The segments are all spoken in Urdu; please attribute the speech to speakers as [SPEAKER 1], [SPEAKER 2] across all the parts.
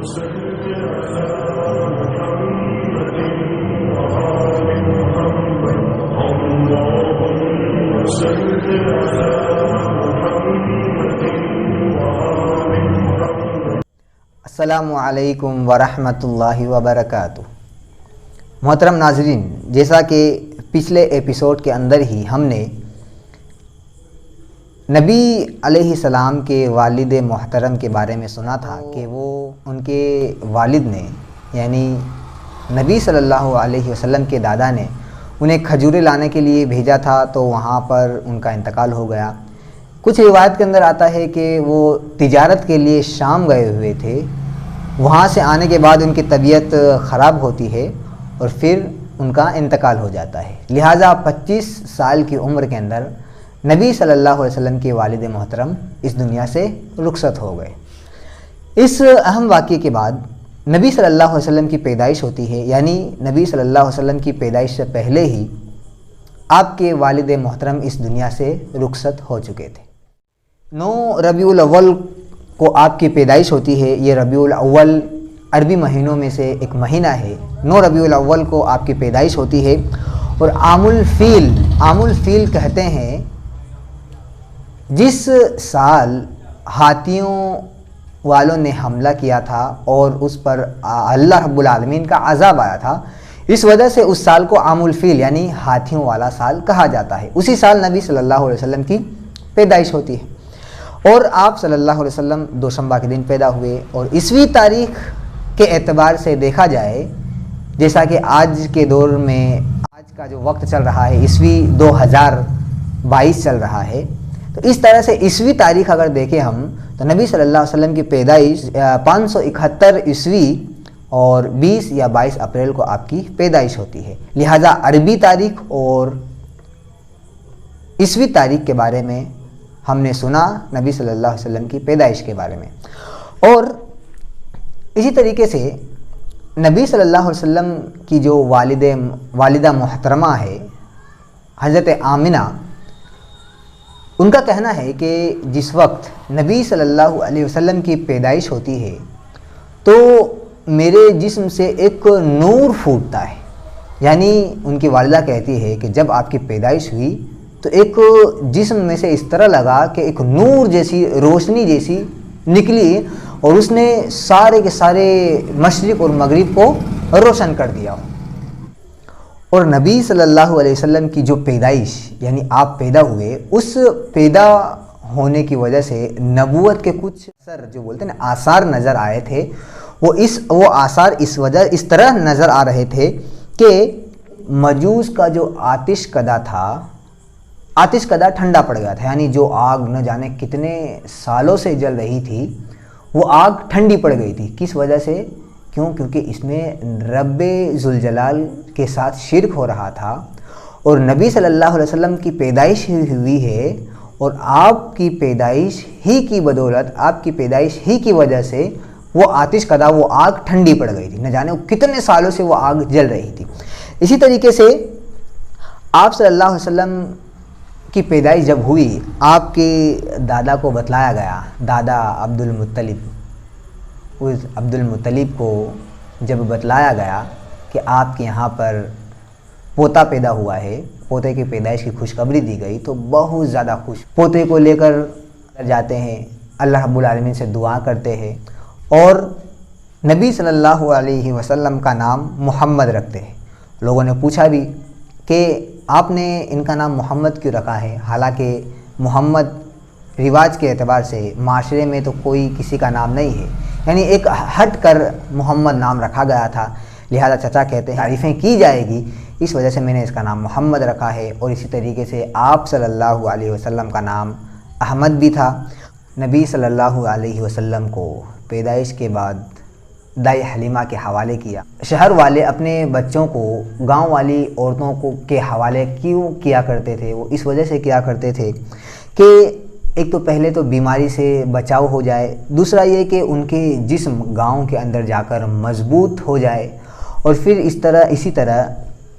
[SPEAKER 1] السلام علیکم ورحمۃ اللہ وبرکاتہ۔ محترم ناظرین، جیسا کہ پچھلے ایپیسوڈ کے اندر ہی ہم نے نبی علیہ السلام کے والد محترم کے بارے میں سنا تھا کہ وہ ان کے والد نے یعنی نبی صلی اللہ علیہ وسلم کے دادا نے انہیں کھجوریں لانے کے لیے بھیجا تھا، تو وہاں پر ان کا انتقال ہو گیا۔ کچھ روایت کے اندر آتا ہے کہ وہ تجارت کے لیے شام گئے ہوئے تھے، وہاں سے آنے کے بعد ان کی طبیعت خراب ہوتی ہے اور پھر ان کا انتقال ہو جاتا ہے۔ لہٰذا 25 سال کی عمر کے اندر نبی صلی اللہ علیہ وسلم کے والد محترم اس دنیا سے رخصت ہو گئے۔ اس اہم واقعے کے بعد نبی صلی اللہ علیہ وسلم کی پیدائش ہوتی ہے، یعنی نبی صلی اللہ علیہ وسلم کی پیدائش سے پہلے ہی آپ کے والد محترم اس دنیا سے رخصت ہو چکے تھے۔ 9 ربیع الاول کو آپ کی پیدائش ہوتی ہے۔ یہ ربیع الاول عربی مہینوں میں سے ایک مہینہ ہے۔ 9 ربیع الاول کو آپ کی پیدائش ہوتی ہے اور عام الفیل کہتے ہیں جس سال ہاتھیوں والوں نے حملہ کیا تھا اور اس پر اللہ رب العالمین کا عذاب آیا تھا، اس وجہ سے اس سال کو عام الفیل یعنی ہاتھیوں والا سال کہا جاتا ہے۔ اسی سال نبی صلی اللہ علیہ وسلم کی پیدائش ہوتی ہے اور آپ صلی اللہ علیہ وسلم دوشنبہ کے دن پیدا ہوئے۔ اور عیسوی تاریخ کے اعتبار سے دیکھا جائے، جیسا کہ آج کے دور میں آج کا جو وقت چل رہا ہے عیسوی 2022 چل رہا ہے، تو اس طرح سے عیسوی تاریخ اگر دیکھیں ہم تو نبی صلی اللہ علیہ وسلم کی پیدائش 571 عیسوی اور 20 یا 22 اپریل کو آپ کی پیدائش ہوتی ہے۔ لہٰذا عربی تاریخ اور عیسوی تاریخ کے بارے میں ہم نے سنا نبی صلی اللہ علیہ وسلم کی پیدائش کے بارے میں۔ اور اسی طریقے سے نبی صلی اللہ علیہ وسلم کی جو والدہ محترمہ ہے حضرت آمنہ، ان کا کہنا ہے کہ جس وقت نبی صلی اللہ علیہ وسلم کی پیدائش ہوتی ہے تو میرے جسم سے ایک نور پھوٹتا ہے، یعنی ان کی والدہ کہتی ہے کہ جب آپ کی پیدائش ہوئی تو ایک جسم میں سے اس طرح لگا کہ ایک نور جیسی روشنی جیسی نکلی اور اس نے سارے کے سارے مشرق اور مغرب کو روشن کر دیا۔ اور نبی صلی اللہ علیہ وسلم کی جو پیدائش یعنی آپ پیدا ہوئے، اس پیدا ہونے کی وجہ سے نبوت کے کچھ اثر جو بولتے ہیں نا آثار نظر آئے تھے، وہ آثار اس طرح نظر آ رہے تھے کہ مجوس کا جو آتش کدا ٹھنڈا پڑ گیا تھا، یعنی جو آگ نہ جانے کتنے سالوں سے جل رہی تھی وہ آگ ٹھنڈی پڑ گئی تھی۔ کس وجہ سے؟ کیونکہ اس میں رب ذوالجلال کے ساتھ شرک ہو رہا تھا اور نبی صلی اللہ علیہ وسلم کی پیدائش ہوئی ہے اور آپ کی پیدائش ہی کی بدولت، آپ کی پیدائش ہی کی وجہ سے وہ آتش کدا وہ آگ ٹھنڈی پڑ گئی تھی، نہ جانے کتنے سالوں سے وہ آگ جل رہی تھی۔ اسی طریقے سے آپ صلی اللہ علیہ وسلم کی پیدائش جب ہوئی، آپ کے دادا کو بتلایا گیا، دادا عبد المطلب کو جب بتلایا گیا کہ آپ کے یہاں پر پوتا پیدا ہوا ہے، پوتے کی پیدائش کی خوشخبری دی گئی، تو بہت زیادہ خوش پوتے کو لے کر جاتے ہیں، اللہ رب العالمین سے دعا کرتے ہیں اور نبی صلی اللہ علیہ وسلم کا نام محمد رکھتے ہیں۔ لوگوں نے پوچھا بھی کہ آپ نے ان کا نام محمد کیوں رکھا ہے، حالانکہ محمد رواج کے اعتبار سے معاشرے میں تو کوئی کسی کا نام نہیں ہے، یعنی ایک ہٹ کر محمد نام رکھا گیا تھا، لہذا چچا کہتے ہیں تعریفیں کی جائے گی، اس وجہ سے میں نے اس کا نام محمد رکھا ہے۔ اور اسی طریقے سے آپ صلی اللہ علیہ وسلم کا نام احمد بھی تھا۔ نبی صلی اللہ علیہ وسلم کو پیدائش کے بعد دائی حلیمہ کے حوالے کیا۔ شہر والے اپنے بچوں کو گاؤں والی عورتوں کے حوالے کیوں کیا کرتے تھے؟ وہ اس وجہ سے کیا کرتے تھے کہ ایک تو پہلے تو بیماری سے بچاؤ ہو جائے، دوسرا یہ کہ ان کے جسم گاؤں کے اندر جا کر مضبوط ہو جائے، اور پھر اسی طرح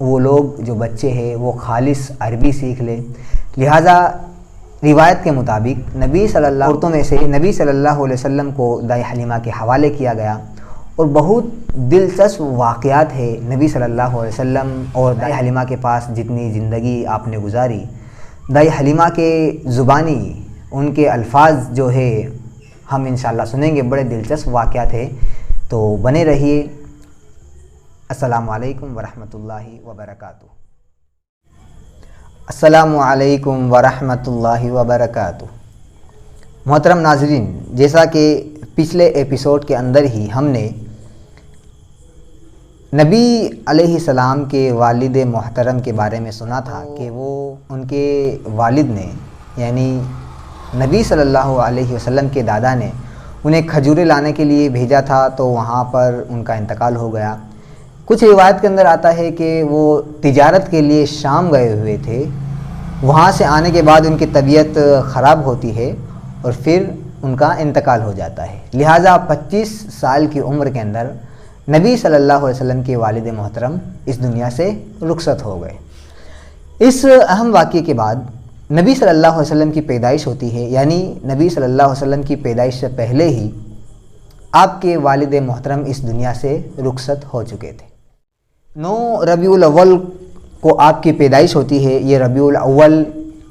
[SPEAKER 1] وہ لوگ جو بچے ہیں وہ خالص عربی سیکھ لیں۔ لہٰذا روایت کے مطابق نبی صلی اللہ علیہ وسلم کو دائی حلیمہ کے حوالے کیا گیا اور بہت دلچسپ واقعات ہے نبی صلی اللہ علیہ وسلم اور دائی حلیمہ کے پاس جتنی زندگی آپ نے گزاری، دائی حلیمہ کے زبانی ان کے الفاظ جو ہے ہم انشاءاللہ سنیں گے، بڑے دلچسپ واقعات ہیں، تو بنے رہیے۔ السلام علیکم ورحمۃ اللہ وبرکاتہ۔ السلام علیکم ورحمۃ اللہ وبرکاتہ۔ محترم ناظرین، جیسا کہ پچھلے ایپیسوڈ کے اندر ہی ہم نے نبی علیہ السلام کے والد محترم کے بارے میں سنا تھا کہ وہ ان کے والد نے یعنی نبی صلی اللہ علیہ وسلم کے دادا نے انہیں کھجوریں لانے کے لیے بھیجا تھا، تو وہاں پر ان کا انتقال ہو گیا۔ کچھ روایت کے اندر آتا ہے کہ وہ تجارت کے لیے شام گئے ہوئے تھے، وہاں سے آنے کے بعد ان کی طبیعت خراب ہوتی ہے اور پھر ان کا انتقال ہو جاتا ہے، لہٰذا 25 سال کی عمر کے اندر نبی صلی اللہ علیہ وسلم کے والد محترم اس دنیا سے رخصت ہو گئے۔ اس اہم واقعے کے بعد نبی صلی اللہ علیہ وسلم کی پیدائش ہوتی ہے، یعنی نبی صلی اللہ علیہ وسلم کی پیدائش سے پہلے ہی آپ کے والد محترم اس دنیا سے رخصت ہو چکے تھے۔ 9 ربیع الاول کو آپ کی پیدائش ہوتی ہے۔ یہ ربیع الاول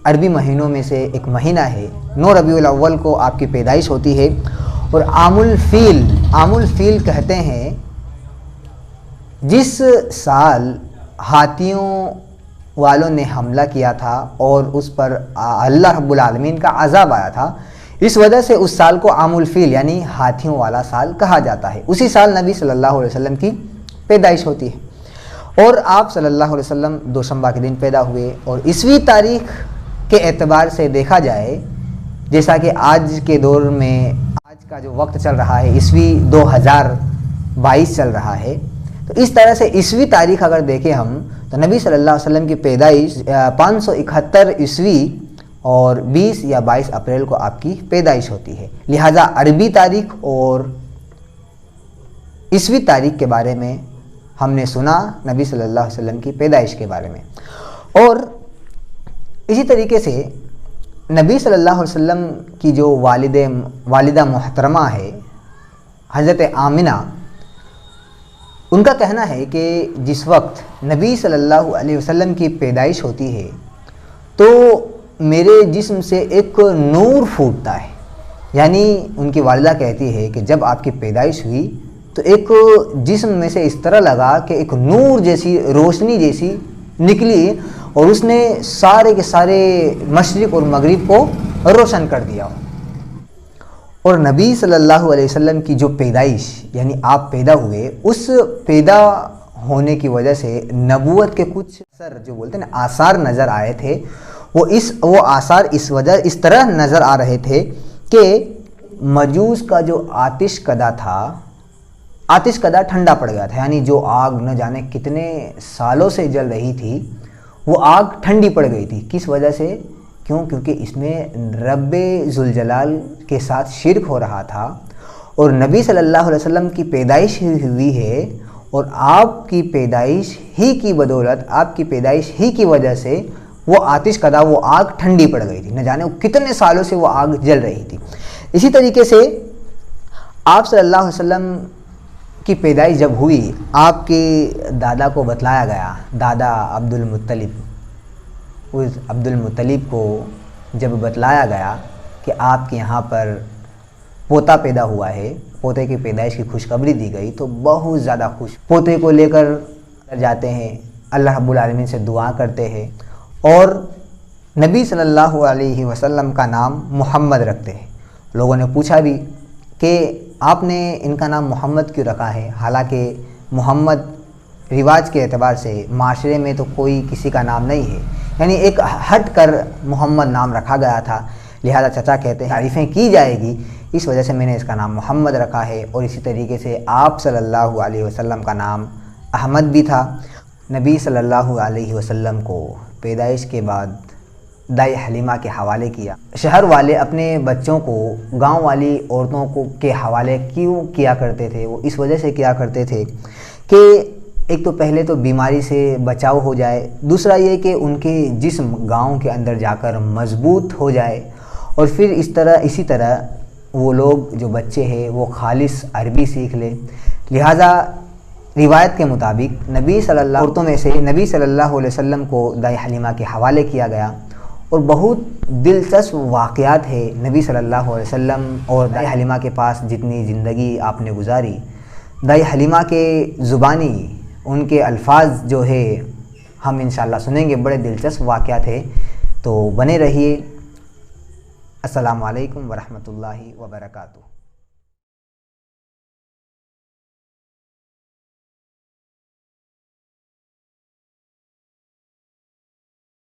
[SPEAKER 1] عربی مہینوں میں سے ایک مہینہ ہے۔ 9 ربیع الاول کو آپ کی پیدائش ہوتی ہے، اور عام الفیل کہتے ہیں جس سال ہاتھیوں والوں نے حملہ کیا تھا اور اس پر اللہ رب العالمین کا عذاب آیا تھا، اس وجہ سے اس سال کو عام الفیل یعنی ہاتھیوں والا سال کہا جاتا ہے۔ اسی سال نبی صلی اللہ علیہ وسلم کی پیدائش ہوتی ہے، اور آپ صلی اللہ علیہ وسلم دوشنبہ کے دن پیدا ہوئے۔ اور عیسوی تاریخ کے اعتبار سے دیکھا جائے، جیسا کہ آج کے دور میں آج کا جو وقت چل رہا ہے عیسوی 2022 چل رہا ہے، تو اس طرح سے عیسوی تاریخ اگر دیکھیں ہم تو نبی صلی اللہ علیہ وسلم کی پیدائش 571 عیسوی اور 20 یا 22 اپریل کو آپ کی پیدائش ہوتی ہے، لہٰذا عربی تاریخ اور عیسوی تاریخ کے بارے میں ہم نے سنا نبی صلی اللہ علیہ وسلم کی پیدائش کے بارے میں۔ اور اسی طریقے سے نبی صلی اللہ علیہ وسلم کی جو والدہ محترمہ ہے حضرت آمنہ، ان کا کہنا ہے کہ جس وقت نبی صلی اللہ علیہ وسلم کی پیدائش ہوتی ہے تو میرے جسم سے ایک نور پھوٹتا ہے، یعنی ان کی والدہ کہتی ہے کہ جب آپ کی پیدائش ہوئی تو ایک جسم میں سے اس طرح لگا کہ ایک نور جیسی روشنی جیسی نکلی، اور اس نے سارے کے سارے مشرق اور مغرب کو روشن کر دیا۔ اور نبی صلی اللہ علیہ وسلم کی جو پیدائش یعنی آپ پیدا ہوئے، اس پیدا ہونے کی وجہ سے نبوت کے کچھ اثر جو بولتے ہیں نا آثار نظر آئے تھے، وہ آثار اس طرح نظر آ رہے تھے کہ مجوس کا جو آتش کدا تھا، آتش کدا ٹھنڈا پڑ گیا تھا، یعنی جو آگ نہ جانے کتنے سالوں سے جل رہی تھی وہ آگ ٹھنڈی پڑ گئی تھی۔ کس وجہ سے؟ کیونکہ اس میں رب ذوالجلال کے ساتھ شرک ہو رہا تھا، اور نبی صلی اللہ علیہ وسلم کی پیدائش ہوئی ہے، اور آپ کی پیدائش ہی کی بدولت، آپ کی پیدائش ہی کی وجہ سے وہ آتش کدا، وہ آگ ٹھنڈی پڑ گئی تھی، نہ جانے کتنے سالوں سے وہ آگ جل رہی تھی۔ اسی طریقے سے آپ صلی اللہ علیہ وسلم کی پیدائش جب ہوئی، آپ کے دادا کو بتلایا گیا، دادا عبد المطلب کو جب بتلایا گیا کہ آپ کے یہاں پر پوتا پیدا ہوا ہے، پوتے کی پیدائش کی خوشخبری دی گئی، تو بہت زیادہ خوش پوتے کو لے کر جاتے ہیں، اللہ رب العالمین سے دعا کرتے ہیں، اور نبی صلی اللہ علیہ وسلم کا نام محمد رکھتے ہیں۔ لوگوں نے پوچھا بھی کہ آپ نے ان کا نام محمد کیوں رکھا ہے، حالانکہ محمد رواج کے اعتبار سے معاشرے میں تو کوئی کسی کا نام نہیں ہے، یعنی ایک ہٹ کر محمد نام رکھا گیا تھا، لہذا چچا کہتے ہیں تعریفیں کی جائے گی، اس وجہ سے میں نے اس کا نام محمد رکھا ہے۔ اور اسی طریقے سے آپ صلی اللہ علیہ وسلم کا نام احمد بھی تھا۔ نبی صلی اللہ علیہ وسلم کو پیدائش کے بعد دائی حلیمہ کے حوالے کیا۔ شہر والے اپنے بچوں کو گاؤں والی عورتوں کو کے حوالے کیوں کیا کرتے تھے؟ وہ اس وجہ سے کیا کرتے تھے کہ ایک تو پہلے تو بیماری سے بچاؤ ہو جائے، دوسرا یہ کہ ان کے جسم گاؤں کے اندر جا کر مضبوط ہو جائے، اور پھر اسی طرح وہ لوگ جو بچے ہیں وہ خالص عربی سیکھ لیں۔ لہٰذا روایت کے مطابق عورتوں میں سے نبی صلی اللہ علیہ وسلم کو دائی حلیمہ کے حوالے کیا گیا، اور بہت دلچسپ واقعات ہے نبی صلی اللہ علیہ وسلم اور دائی حلیمہ کے پاس جتنی زندگی آپ نے گزاری، دائی حلیمہ کے زبانی ان کے الفاظ جو ہے ہم انشاءاللہ سنیں گے، بڑے دلچسپ واقعات ہیں، تو بنے رہیے۔ السلام علیکم ورحمۃ اللہ وبرکاتہ۔